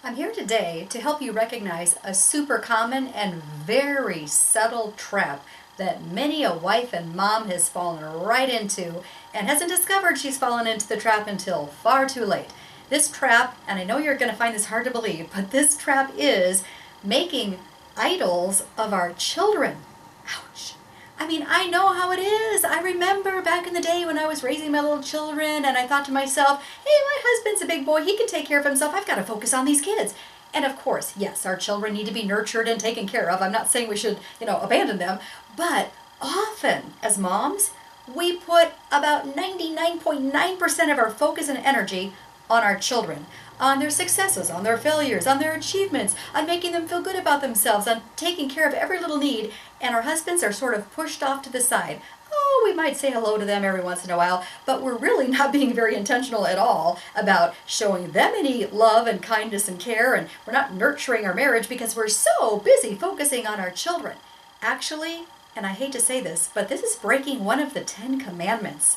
I'm here today to help you recognize a super common and very subtle trap that many a wife and mom has fallen right into and hasn't discovered she's fallen into the trap until far too late. This trap, and I know you're going to find this hard to believe, but this trap is making idols of our children. Ouch. I mean, I know how it is. I remember back in the day when I was raising my little children and I thought to myself, hey, my husband's a big boy. He can take care of himself. I've got to focus on these kids. And of course, yes, our children need to be nurtured and taken care of. I'm not saying we should, abandon them. But often, as moms, we put about 99.9% of our focus and energy on our children, on their successes, on their failures, on their achievements, on making them feel good about themselves, on taking care of every little need, and our husbands are sort of pushed off to the side. Oh, we might say hello to them every once in a while, but we're really not being very intentional at all about showing them any love and kindness and care, and we're not nurturing our marriage because we're so busy focusing on our children. Actually, and I hate to say this, but this is breaking one of the 10 commandments.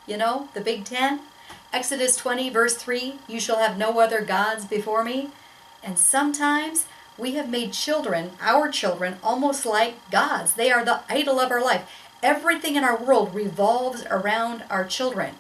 You know, the Big Ten? Exodus 20, verse 3, you shall have no other gods before me. And sometimes we have made children, our children, almost like gods. They are the idol of our life. Everything in our world revolves around our children.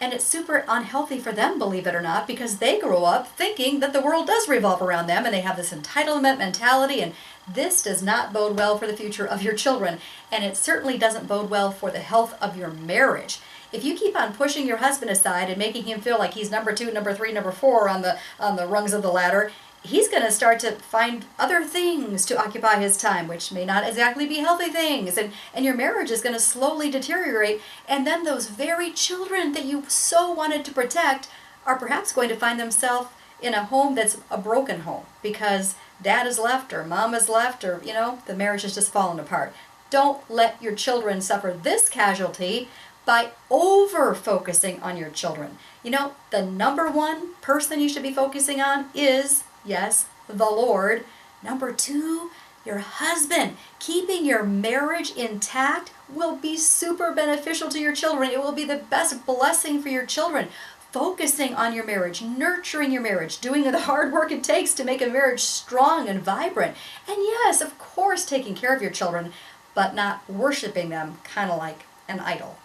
And it's super unhealthy for them, believe it or not, because they grow up thinking that the world does revolve around them, and they have this entitlement mentality, and this does not bode well for the future of your children, and it certainly doesn't bode well for the health of your marriage. If you keep on pushing your husband aside and making him feel like he's number 2, number 3, number 4 on the rungs of the ladder, he's going to start to find other things to occupy his time, which may not exactly be healthy things. And your marriage is going to slowly deteriorate. And then those very children that you so wanted to protect are perhaps going to find themselves in a home that's a broken home because dad is left or mom is left or, the marriage has just fallen apart. Don't let your children suffer this casualty by over-focusing on your children. The number one person you should be focusing on is, yes, the Lord. Number 2, your husband. Keeping your marriage intact will be super beneficial to your children. It will be the best blessing for your children. Focusing on your marriage, nurturing your marriage, doing the hard work it takes to make a marriage strong and vibrant. And yes, of course, taking care of your children, but not worshiping them kind of like an idol.